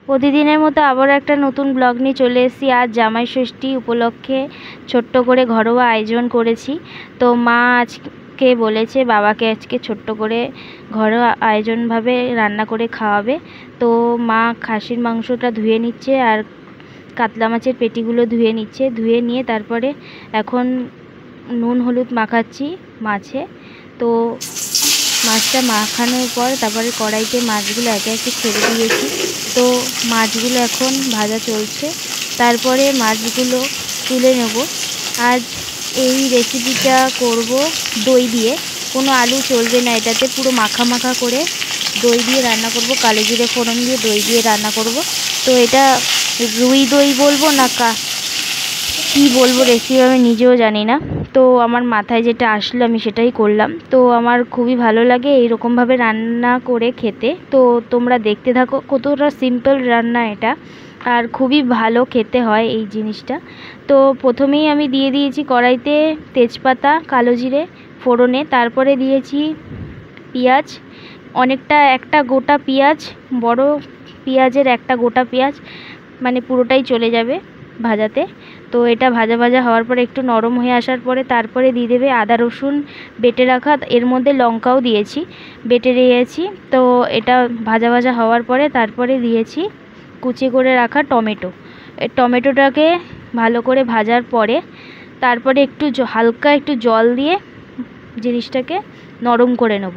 প্রতিদিনের মতো আবার একটা নতুন ব্লগ নিয়ে চলে এসেছি। আজ জামাই ষষ্ঠী উপলক্ষে ছোট্ট করে ঘরোয়া আয়োজন করেছি। তো মা আজকে বলেছে বাবাকে আজকে ছোট্ট করে ঘরোয়া আয়োজনভাবে রান্না করে খাওয়াবে। তো মা খাসির মাংসটা ধুয়ে নিচ্ছে আর কাতলা মাছের পেটিগুলো ধুয়ে নিচ্ছে। ধুয়ে নিয়ে তারপরে এখন নুন হলুদ মাখাচ্ছি মাছে। তো মাছটা মাখানোর পর তারপরে কড়াইতে মাছগুলো একে একে ছেড়ে দিয়েছি। তো মাছগুলো এখন ভাজা চলছে, তারপরে মাছগুলো তুলে নেব। আজ এই রেসিপিটা করব দই দিয়ে, কোনো আলু চলবে না এটাতে, পুরো মাখা মাখা করে দই দিয়ে রান্না করব। কালো জিরে ফোড়ন দিয়ে দই দিয়ে রান্না করব। তো এটা রুই দই বলবো না কী বলবো রেসিপি আমি নিজেও জানি না। তো আমার মাথায় যেটা আসলো আমি সেটাই করলাম। তো আমার খুবই ভালো লাগে এইরকমভাবে রান্না করে খেতে। তো তোমরা দেখতে থাকো, কতটা সিম্পল রান্না এটা, আর খুবই ভালো খেতে হয় এই জিনিসটা। তো প্রথমেই আমি দিয়ে দিয়েছি কড়াইতে তেজপাতা, কালো জিরে ফোড়নে, তারপরে দিয়েছি পেঁয়াজ অনেকটা, একটা গোটা পেঁয়াজ, বড় পেঁয়াজের একটা গোটা পেঁয়াজ, মানে পুরোটাই চলে যাবে ভাজাতে। তো এটা ভাজা ভাজা হওয়ার পরে একটু নরম হয়ে আসার পরে তারপরে দিয়ে দেবে আদা রসুন বেটে রাখা, এর মধ্যে লঙ্কাও দিয়েছি, বেটে দিয়েছি। তো এটা ভাজা ভাজা হওয়ার পরে তারপরে দিয়েছি কুচি করে রাখা টমেটো। এই টমেটোটাকে ভালো করে ভাজার পরে তারপরে একটু হালকা একটু জল দিয়ে জিনিসটাকে নরম করে নেব।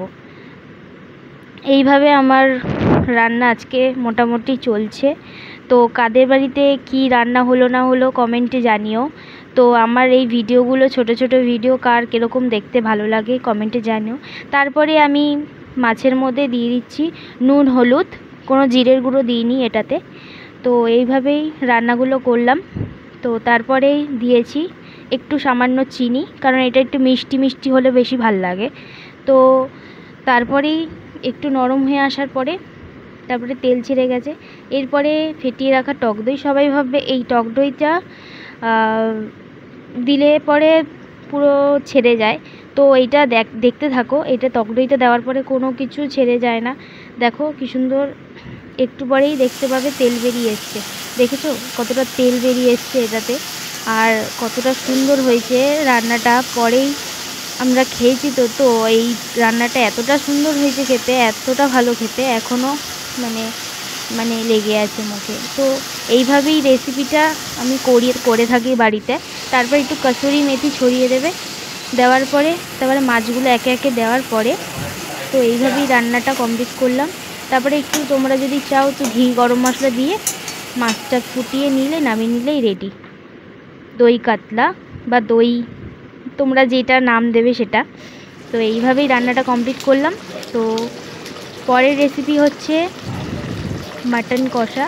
এইভাবে আমার রান্না আজকে মোটামুটি চলছে। তো কাদের বাড়িতে কি রান্না হলো না হলো কমেন্টে জানিও। তো আমার এই ভিডিওগুলো, ছোট ছোট ভিডিও কার কীরকম দেখতে ভালো লাগে কমেন্টে জানিও। তারপরে আমি মাছের মধ্যে দিয়ে দিচ্ছি নুন হলুদ, কোনো জিরের গুঁড়ো দিইনি এটাতে। তো এইভাবেই রান্নাগুলো করলাম। তো তারপরেই দিয়েছি একটু সামান্য চিনি, কারণ এটা একটু মিষ্টি মিষ্টি হলে বেশি ভাল লাগে। তো তারপরেই একটু নরম হয়ে আসার পরে তারপরে তেল ছেড়ে গেছে, এরপরে ফেটিয়ে রাখা টক দই। সবাই ভাববে এই টক দইটা দিলে পরে পুরো ছেড়ে যায়। তো এইটা দেখতে থাকো, এটা টক দইটা দেওয়ার পরে কোনো কিছু ছেড়ে যায় না। দেখো কি সুন্দর, একটু পরেই দেখতে পাবে তেল বেরিয়ে এসছে। দেখেছো কতটা তেল বেরিয়ে এসছে এটাতে, আর কতটা সুন্দর হয়েছে রান্নাটা। পরেই আমরা খেয়েছি। তো এই রান্নাটা এতটা সুন্দর হয়েছে খেতে, এতটা ভালো খেতে, এখনও মানে লেগে আছে মুখে। তো এইভাবেই রেসিপিটা আমি করে থাকি বাড়িতে। তারপর একটু কসুরি মেথি ছড়িয়ে দেবে, দেওয়ার পরে তারপরে মাছগুলো একে একে দেওয়ার পরে, তো এইভাবেই রান্নাটা কমপ্লিট করলাম। তারপরে একটু তোমরা যদি চাও তো ঘি গরম মশলা দিয়ে মাছটা ফুটিয়ে নিলে, নামিয়ে নিলেই রেডি দই কাতলা বা দই, তোমরা যেটা নাম দেবে সেটা। তো এইভাবেই রান্নাটা কমপ্লিট করলাম। তো পরের রেসিপি হচ্ছে মাটন কষা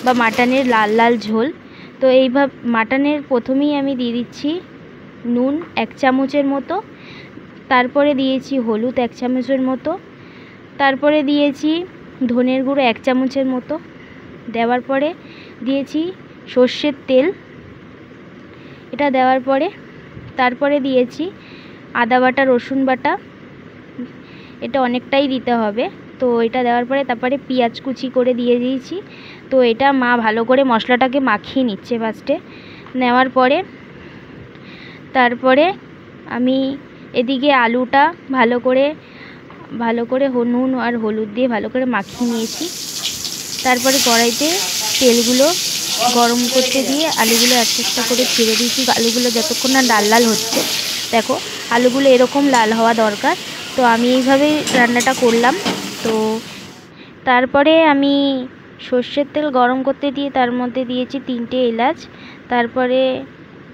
বা মাটনের লাল লাল ঝোল। তো এইভাবে মাটনের প্রথমেই আমি দিয়ে দিচ্ছি নুন 1 চামচের মতো, তারপরে দিয়েছি হলুদ 1 চামচের মতো, তারপরে দিয়েছি ধনের গুঁড়ো 1 চামচের মতো, দেওয়ার পরে দিয়েছি সর্ষের তেল। এটা দেওয়ার পরে তারপরে দিয়েছি আদা বাটা, রসুন বাটা, এটা অনেকটাই দিতে হবে। তো এটা দেওয়ার পরে তারপরে পেঁয়াজ কুচি করে দিয়ে দিয়েছি। তো এটা মা ভালো করে মশলাটাকে মাখিয়ে নিচ্ছে ফার্স্টে। নেওয়ার পরে তারপরে আমি এদিকে আলুটা ভালো করে নুন আর হলুদ দিয়ে ভালো করে মাখিয়ে নিয়েছি। তারপরে কড়াইতে তেলগুলো গরম করতে দিয়ে আলুগুলো একটা করে ছেড়ে দিয়েছি। আলুগুলো যতক্ষণ না লাল লাল হচ্ছে, দেখো আলুগুলো এরকম লাল হওয়া দরকার। তো আমি এইভাবেই রান্নাটা করলাম। তো তারপরে আমি সর্ষের তেল গরম করতে দিয়ে তার মধ্যে দিয়েছি 3টে এলাচ, তারপরে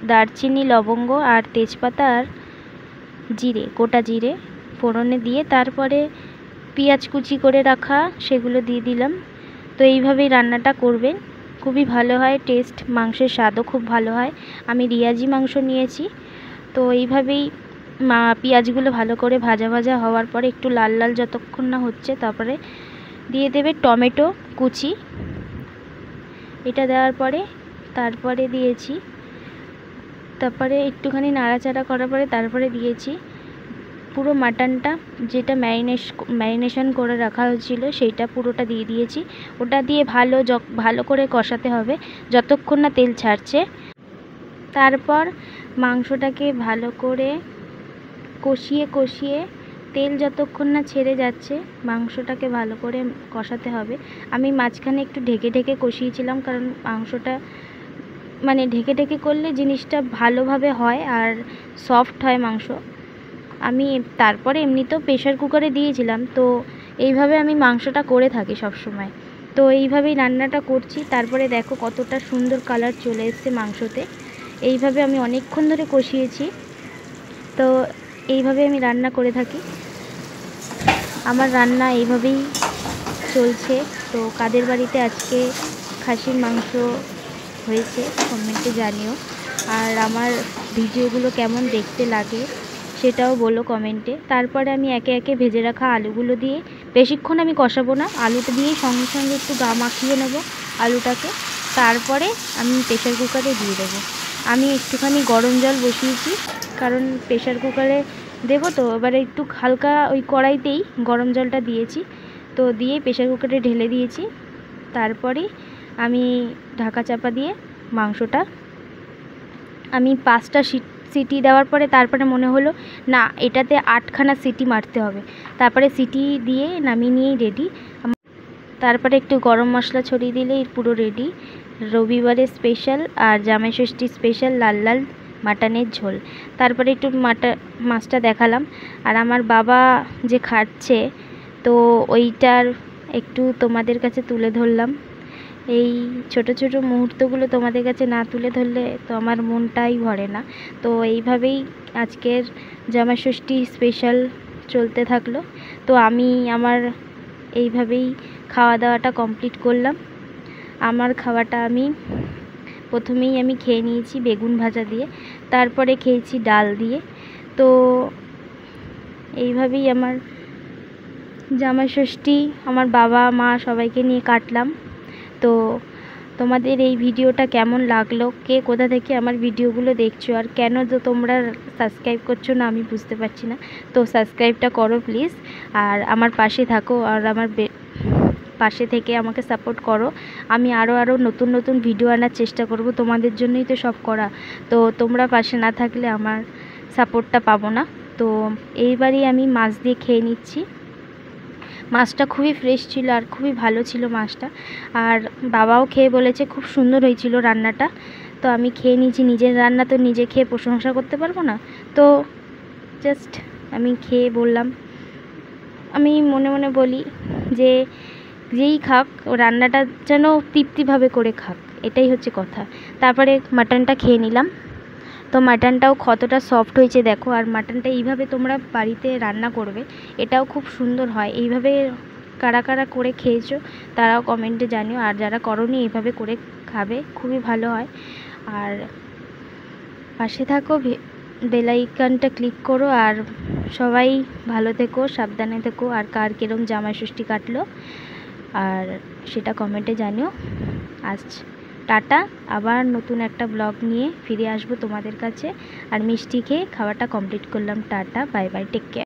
দারচিনি, লবঙ্গ আর তেজপাতা আর জিরে, গোটা জিরে ফোড়নে দিয়ে তারপরে পেঁয়াজ কুচি করে রাখা সেগুলো দিয়ে দিলাম। তো এইভাবেই রান্নাটা করবেন, খুবই ভালো হয় টেস্ট, মাংসের স্বাদও খুব ভালো হয়। আমি রিয়াজি মাংস নিয়েছি। তো এইভাবেই পেঁয়াজগুলো ভালো করে ভাজা ভাজা হওয়ার পরে একটু লাল লাল যতক্ষণ না হচ্ছে, তারপরে দিয়ে দেবে টমেটো কুচি। এটা দেওয়ার পরে তারপরে দিয়েছি, তারপরে একটুখানি নাড়াচাড়া করার পরে তারপরে দিয়েছি পুরো মাটনটা যেটা ম্যারিনেশন করে রাখা হয়েছিল সেইটা পুরোটা দিয়ে দিয়েছি। ওটা দিয়ে ভালো করে কষাতে হবে যতক্ষণ না তেল ছাড়ছে। তারপর মাংসটাকে ভালো করে কষিয়ে তেল যতক্ষণ না ছেড়ে যাচ্ছে মাংসটাকে ভালো করে কষাতে হবে। আমি মাঝখানে একটু ঢেকে কষিয়েছিলাম, কারণ মাংসটা মানে ঢেকে করলে জিনিসটা ভালোভাবে হয় আর সফট হয় মাংস। আমি তারপরে এমনিতেও প্রেশার কুকারে দিয়েছিলাম, তো এইভাবে আমি মাংসটা করে থাকি সব সময়। তো এইভাবেই রান্নাটা করছি। তারপরে দেখো কতটা সুন্দর কালার চলে এসেছে মাংসতে। এইভাবে আমি অনেকক্ষণ ধরে কষিয়েছি। তো এইভাবে আমি রান্না করে থাকি। আমার রান্না এইভাবেই চলছে। তো কাদের বাড়িতে আজকে খাসির মাংস হয়েছে কমেন্টে জানিও, আর আমার ভিডিওগুলো কেমন দেখতে লাগে সেটাও বলো কমেন্টে। তারপরে আমি একে একে ভেজে রাখা আলুগুলো দিয়ে বেশিক্ষণ আমি কষাবো না, আলুটা দিয়ে সঙ্গে একটু গা মাখিয়ে নেবো আলুটাকে। তারপরে আমি প্রেশার কুকারে দিয়ে দেবো। আমি একটুখানি গরম জল বসিয়েছি, কারণ প্রেশার কুকারে দেবো তো এবারে একটু হালকা ওই কড়াইতেই গরম জলটা দিয়েছি। তো দিয়ে প্রেশার কুকারে ঢেলে দিয়েছি। তারপরে আমি ঢাকা চাপা দিয়ে মাংসটা আমি 5টা সিটি দেওয়ার পরে তারপরে মনে হলো না, এটাতে 8খানা সিটি মারতে হবে। তারপরে সিটি দিয়ে নামিয়ে নিয়েই রেডি। তারপরে একটু গরম মশলা ছড়িয়ে দিলেই পুরো রেডি রবিবারের স্পেশাল আর জামাই ষষ্ঠী স্পেশাল লাল মাটনের ঝোল। তারপরে একটু মাছটা দেখালাম। আর আমার বাবা যে খাচ্ছে, তো ওইটার একটু তোমাদের কাছে তুলে ধরলাম। এই ছোট মুহূর্তগুলো তোমাদের কাছে না তুলে ধরলে তো আমার মনটাই ভরে না। তো এইভাবেই আজকের জামাই ষষ্ঠী স্পেশাল চলতে থাকলো। তো আমি আমার এইভাবেই খাওয়া দাওয়াটা কমপ্লিট করলাম। আমার খাওয়াটা আমি প্রথমেই আমি খেয়ে নিয়েছি বেগুন ভাজা দিয়ে, তারপরে খেয়েছি ডাল দিয়ে। তো এইভাবেই আমার জামাই ষষ্ঠী আমার বাবা মা সবাইকে নিয়ে কাটলাম। তো তোমাদের এই ভিডিওটা কেমন লাগলো, কে কোথা থেকে আমার ভিডিওগুলো দেখছো, আর কেন তো তোমরা সাবস্ক্রাইব করছো না আমি বুঝতে পারছি না। তো সাবস্ক্রাইবটা করো প্লিজ, আর আমার পাশে থাকো, আর আমার পাশে থেকে আমাকে সাপোর্ট করো। আমি আরও নতুন ভিডিও আনার চেষ্টা করব, তোমাদের জন্যই তো সব করা। তো তোমরা পাশে না থাকলে আমার সাপোর্টটা পাবো না। তো এইবারই আমি মাছ দিয়ে খেয়ে নিচ্ছি। মাছটা খুবই ফ্রেশ ছিল আর খুবই ভালো ছিল মাছটা। আর বাবাও খেয়ে বলেছে খুব সুন্দর হয়েছিল রান্নাটা। তো আমি খেয়ে নিয়েছি। নিজের রান্না তো নিজে খেয়ে প্রশংসা করতে পারবো না, তো জাস্ট আমি খেয়ে বললাম। আমি মনে বলি যে যেই খাক রান্নাটা যেন তৃপ্তিভাবে করে খাক, এটাই হচ্ছে কথা। তারপরে মাটনটা খেয়ে নিলাম। তো মাটনটাও কতটা সফট হয়েছে দেখো। আর মাটনটা এইভাবে তোমরা বাড়িতে রান্না করবে, এটাও খুব সুন্দর হয়। এইভাবে কারা করে খেয়েছো তারাও কমেন্টে জানিও, আর যারা করোনি এইভাবে করে খাবে, খুবই ভালো হয়। আর পাশে থাকো, বেল আইকনটা ক্লিক করো। আর সবাই ভালো থেকো, সাবধানে থেকো। আর কার কিরম জামাই ষষ্ঠী কাটলো আর সেটা কমেন্টে জানিও। আজ টাটা, আবার নতুন একটা ব্লগ নিয়ে ফিরে আসবো তোমাদের কাছে। আর মিষ্টি খেয়ে খাওয়াটা কমপ্লিট করলাম। Tata, bye bye, take care.